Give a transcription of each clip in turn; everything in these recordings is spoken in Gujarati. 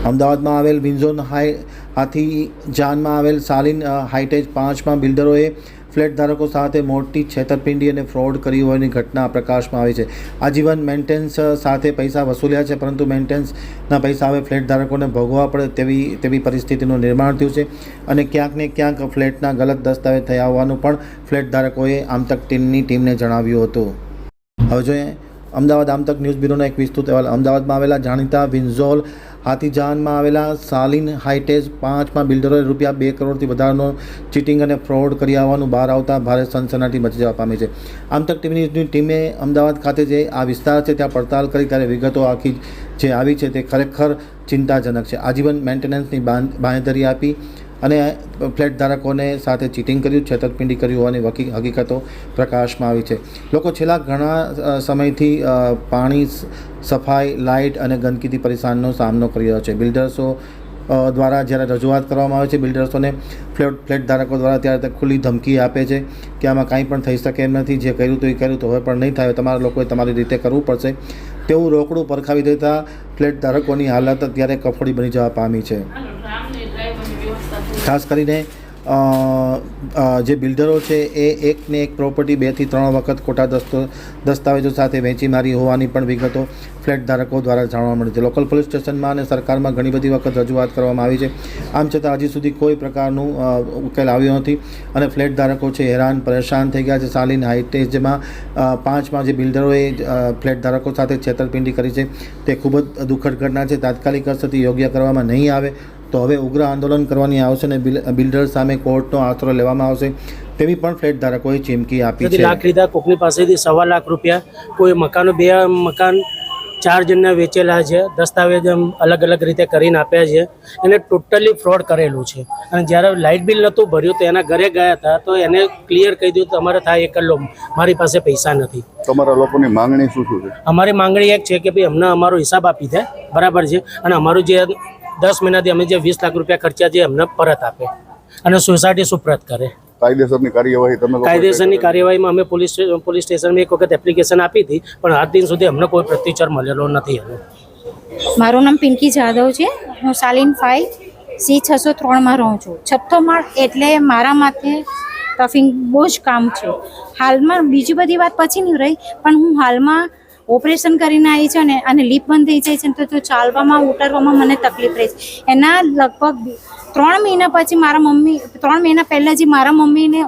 અમદાવાદમાં આવેલ વિન્ઝોન હાથીજાનમાં આવેલ સાલિન હાઇટેજ 5માં બિલ્ડરોએ ફ્લેટ ધારકો સાથે મોટી છેતરપિંડી અને ફ્રોડ કરી હોવાની ઘટના પ્રકાશમાં આવી છે. આજીવન મેન્ટેનન્સ સાથે પૈસા વસૂલ્યા છે, પરંતુ મેન્ટેનન્સના પૈસા હવે ફ્લેટ ધારકોને ભોગવવા પડે તેવી પરિસ્થિતિનું નિર્માણ થયું છે અને ક્યાંક ને ક્યાંક ફ્લેટના ગલત દસ્તાવેજ થયા હોવાનું પણ ફ્લેટ ધારકોએ આમતક ટીમને જણાવ્યું હતું. હવે જોઈએ અમદાવાદ આમતક ન્યૂઝ બ્યુરોનો એક વિસ્તૃત અહેવાલ. અમદાવાદમાં આવેલા જાણીતા વિન્ઝોલ હાથીજાનમાં આવેલા સાલિન હાઇટેજ 5માં બિલ્ડરોએ રૂપિયા 2 કરોડથી વધારાનો ચીટિંગ અને ફ્રોડ કરી આવવાનું બહાર આવતા ભારે સનસનાટી મચી જવા પામી છે. આમતક ટીવીની ટીમે અમદાવાદ ખાતે જે આ વિસ્તાર છે ત્યાં પડતાલ કરી ત્યારે વિગતો આખી જે આવી છે તે ખરેખર ચિંતાજનક છે. આજીવન મેન્ટેનન્સની બાંહેધરી આપી અને ફ્લેટ ધારકોને સાથે ચીટિંગ કર્યું, છેતરપિંડી કરી હોવાની હકીકતો પ્રકાશમાં આવી છે. લોકો છેલ્લા ઘણા સમયથી પાણી, સફાઈ, લાઇટ અને ગંદકીથી પરેશાનનો સામનો કરી રહ્યો છે. બિલ્ડર્સો દ્વારા જ્યારે રજૂઆત કરવામાં આવે છે, બિલ્ડર્સોને ફ્લેટ ધારકો દ્વારા ત્યારે ખુલ્લી ધમકી આપે છે કે આમાં કાંઈ પણ થઈ શકે એમ નથી, જે કર્યું તો એ કર્યું, તો હવે પણ નહીં થાય, તમારા લોકોએ તમારી રીતે કરવું પડશે તેવું રોકડું પરખાવી દેતા ફ્લેટ ધારકોની હાલત અત્યારે કફોડી બની જવા પામી છે. ખાસ કરીને જે બિલ્ડરો છે એ એકને એક પ્રોપર્ટી 2 થી 3 વખત ખોટા દસ્તાવેજો સાથે વેચી મારી હોવાની પણ વિગતો ફ્લેટ ધારકો દ્વારા જાણવા મળી છે. લોકલ પોલીસ સ્ટેશનમાં અને સરકારમાં ઘણી બધી વખત રજૂઆત કરવામાં આવી છે. આમ છતાં હજી સુધી કોઈ પ્રકારનું ઉકેલ આવ્યો નથી અને ફ્લેટ ધારકો છે હેરાન પરેશાન થઈ ગયા છે. સાલિન હાઇટેજમાં 5માં જે બિલ્ડરોએ ફ્લેટ ધારકો સાથે છેતરપિંડી કરી છે તે ખૂબ જ દુઃખદ ઘટના છે. તાત્કાલિક અસરથી યોગ્ય કરવામાં નહીં આવે તો હવે ઉગ્ર આંદોલન કરવાની આવશે અને બિલ્ડર સામે કોર્ટનો આશરો લેવામાં આવશે તેવી પણ ફ્લેટ ધારકોએ ચીમકી આપી છે. લાખ લીધા કોકની પાસેથી 1.25 લાખ રૂપિયા, કોઈ મકાનો 2 મકાન 4 જણને વેચેલા છે, દસ્તાવેજ અલગ અલગ રીતે કરીને આપ્યા છે. એને ટોટલી ફ્રોડ કરેલું છે. અને જ્યારે લાઇટ બિલ નહોતું ભર્યું તો એના ઘરે ગયા હતા તો એને ક્લિયર કહી દીધું તમારે થાય એ કરી લો, મારી પાસે પૈસા નથી. તમારા લોકોની માંગણી શું છે? અમારી માંગણી એક છે કે ભાઈ અમને અમારો હિસાબ આપી દે, બરાબર છે, અને અમારું જે 10 મહિનાથી અમે જે 20 લાખ રૂપિયા ખર્ચ્યા છે અમને પરત આપે અને સોસાયટી સુપ્રત કરે. કાયદેસરની કાર્યવાહી કાયદેસરની કાર્યવાહીમાં અમે પોલીસ સ્ટેશનમાં એક વખત એપ્લિકેશન આપી હતી, પણ આજ દિન સુધી અમને કોઈ પ્રત્યુત્તર મળેલો નથી. મારું નામ પિંકી જાદવ છે. હું સાલિન 5C603માં રહું છું. 6થો માળ એટલે મારા માથે ટફિંગ બહુ જ કામ છે. હાલમાં બીજી બધી વાત પછી નહીં રહી, પણ હું હાલમાં ઓપરેશન કરીને આવી છે ને અને લીપ બંધ થઈ જાય છે તો ચાલવામાં ઉતરવામાં મને તકલીફ રહે છે. એના લગભગ 3 મહિના પછી મારા મમ્મી 3 મહિના પહેલાં જે મારા મમ્મીને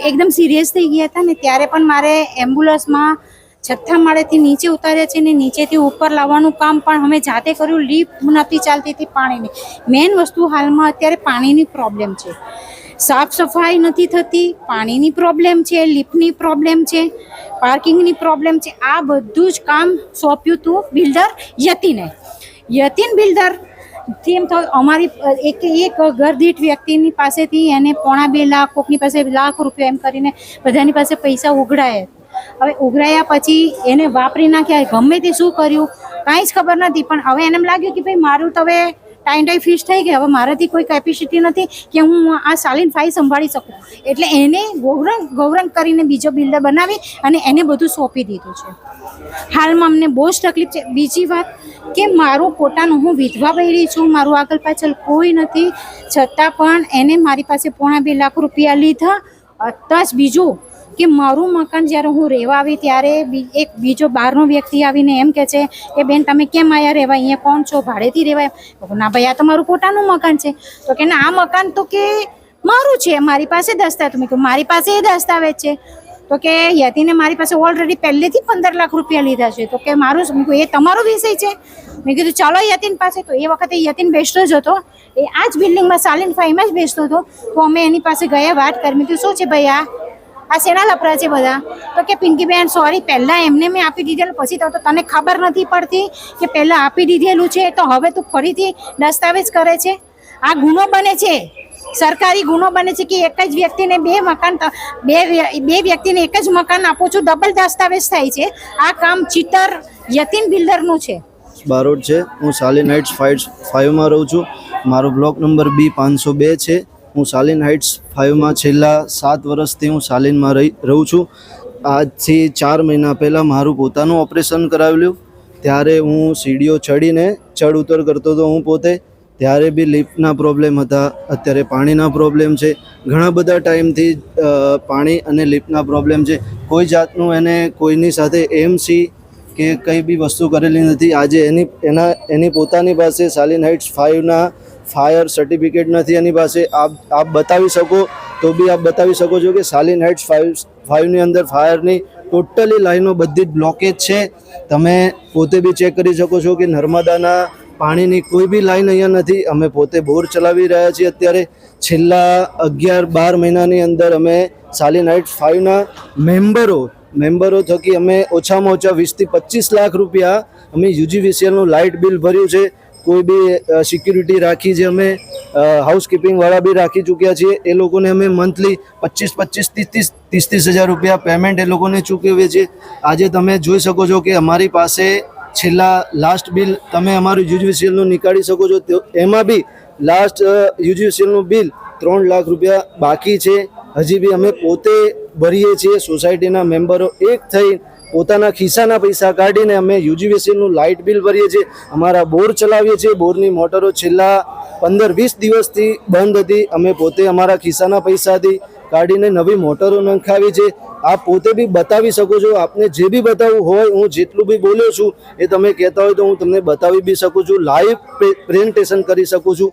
એકદમ સિરિયસ થઈ ગયા હતા ને ત્યારે પણ મારે એમ્બ્યુલન્સમાં 6થા માળેથી નીચે ઉતાર્યા છે ને નીચેથી ઉપર લાવવાનું કામ પણ અમે જાતે કર્યું. લીપ નથી ચાલતી હતી પાણીની. મેઇન વસ્તુ હાલમાં અત્યારે પાણીની પ્રોબ્લેમ છે. સાફ સફાઈ નથી થતી, પાણીની પ્રોબ્લેમ છે, લિફ્ટની પ્રોબ્લેમ છે, પાર્કિંગની પ્રોબ્લેમ છે. આ બધું જ કામ સોંપ્યું હતું બિલ્ડર યતીન બિલ્ડર. તેમ તો અમારી એક ઘર દીઠ વ્યક્તિની પાસેથી એને 1.25 લાખ, કોકની પાસે લાખ રૂપિયા એમ કરીને બધાની પાસે પૈસા ઉઘરાયા. હવે ઉઘરાયા પછી એને વાપરી નાખ્યા, ગમે તે શું કર્યું કાંઈ જ ખબર નથી. પણ હવે એને એમ લાગ્યું કે ભાઈ મારું તો હવે ટાઈમ ફિક્સ થઈ ગયા, હવે મારાથી કોઈ કેપેસિટી નથી કે હું આ સાલિન 5 સંભાળી શકું. એટલે એને ગૌરંગ કરીને બીજો બિલ્ડર બનાવી અને એને બધું સોંપી દીધું છે. હાલમાં અમને બહુ જ તકલીફ છે. બીજી વાત કે મારું પોતાનું, હું વિધવા બૈરી છું, મારું આગળ પાછળ કોઈ નથી, છતાં પણ એને મારી પાસે 1.25 લાખ રૂપિયા લીધા. પ્લસ બીજું કે મારું મકાન જ્યારે હું રહેવા આવી ત્યારે એક બીજો બહારનો વ્યક્તિ આવીને એમ કહે છે કે બેન તમે કેમ આયા રહેવા, અહીંયા કોણ છો, ભાડેથી રહેવાય? ના ભાઈ, આ તો મારું પોતાનું મકાન છે. તો કે ના, આ મકાન તો કે મારું છે, મારી પાસે દસ્તાવેજ. મેં કહ્યું મારી પાસે એ દસ્તાવેજ છે. તો કે યતીને મારી પાસે ઓલરેડી પહેલેથી 15 લાખ રૂપિયા લીધા છે. તો કે મારું, એ તમારો વિષય છે. મેં કીધું ચાલો યતીન પાસે. તો એ વખતે યતીન બેસતો જ હતો, એ આ જ બિલ્ડિંગમાં સાલિન 5માં જ બેસતો હતો. તો અમે એની પાસે ગયા, વાત કરી. મેં કીધું શું છે ભાઈ, આ શેના લફરા છે બધા? તો કે પિંકીબેન સોરી, પહેલાં એમને મેં આપી દીધેલું, પછી તો તને ખબર નથી પડતી કે પહેલાં આપી દીધેલું છે તો હવે તું ફરીથી દસ્તાવેજ કરે છે. આ ગુનો બને છે, સરકારી ગુનો બને છે કે એક જ વ્યક્તિને 2 મકાન, બે વ્યક્તિને એક જ મકાન આપું છું, ડબલ દસ્તાવેજ થાય છે. આ કામ ચીટર યતીન બિલ્ડરનું છે. બારોટ છે. હું સાલિન હાઇટ્સ 5માં રહું છું. મારો બ્લોક નંબર B502 છે. હું સાલિન હાઇટ્સ 5માં છેલ્લા 7 વર્ષથી હું સાલિનમાં રહું છું. આજથી 4 મહિના પહેલાં મારું પોતાનું ઓપરેશન કરાવેલું. ત્યારે હું સીડીઓ ચડીને ચડ ઉતર કરતો હતો હું પોતે, ત્યારે બી લિફ્ટના પ્રોબ્લેમ હતા. અત્યારે પાણીના પ્રોબ્લેમ છે. ઘણા બધા ટાઈમથી પાણી અને લિફ્ટના પ્રોબ્લેમ છે. કોઈ જાતનું એને કોઈની સાથે એમસી કે કંઈ બી વસ્તુ કરેલી નથી. આજે એની પોતાની પાસે સાલિન હાઇટ્સ 5ના ફાયર સર્ટિફિકેટ નથી એની પાસે. આપ બતાવી શકો તો બી આપ બતાવી શકો છો કે સાલિન હાઇટ્સ 5ની અંદર ફાયરની ટોટલી લાઈનો બધી જ બ્લોકેજ છે. તમે પોતે બી ચેક કરી શકો છો કે નર્મદાના પાણીની કોઈ બી લાઈન અહીંયા નથી. અમે પોતે બોર ચલાવી રહ્યા છીએ. અત્યારે છેલ્લા 11-12 મહિનાની અંદર અમે સાલિન હાઇટ્સ 5ના મેમ્બરો થકી અમે ઓછામાં ઓછા 20 થી 25 લાખ રૂપિયા અમે યુજીવીસીએલનું લાઇટ બિલ ભર્યું છે. કોઈ બી સિક્યુરિટી રાખી છે, અમે હાઉસકીપિંગવાળા બી રાખી ચૂક્યા છીએ. એ લોકોને અમે મંથલી 25-30 હજાર રૂપિયા પેમેન્ટ એ લોકોને ચૂકવીએ છીએ. આજે તમે જોઈ શકો છો કે અમારી પાસે છેલ્લા લાસ્ટ બિલ તમે અમારું યુજીવીસીએલનું નીકાળી શકો છો. તો એમાં બી લાસ્ટ યુજીવીસીએલનું બિલ 3 લાખ રૂપિયા બાકી છે. હજી બી અમે પોતે ભરીએ છીએ. સોસાયટીના મેમ્બરો એક થઈ પોતાના ખિસ્સાના પૈસા કાઢીને અમે યુજીવીસીએલનું લાઇટ બિલ ભરીએ છીએ. અમારા બોર ચલાવીએ છીએ. બોરની મોટરો છેલ્લા 15-20 દિવસથી બંધ હતી. અમે પોતે અમારા ખિસ્સાના પૈસાથી કાઢીને નવી મોટરો નંખાવી છે. આપ પોતે બી બતાવી શકો છો. આપને જે બી બતાવવું હોય, હું જેટલું બી બોલ્યો છું એ તમે કહેતા હોય તો હું તમને બતાવી બી શકું છું. લાઈવ પ્રેઝન્ટેશન કરી શકું છું.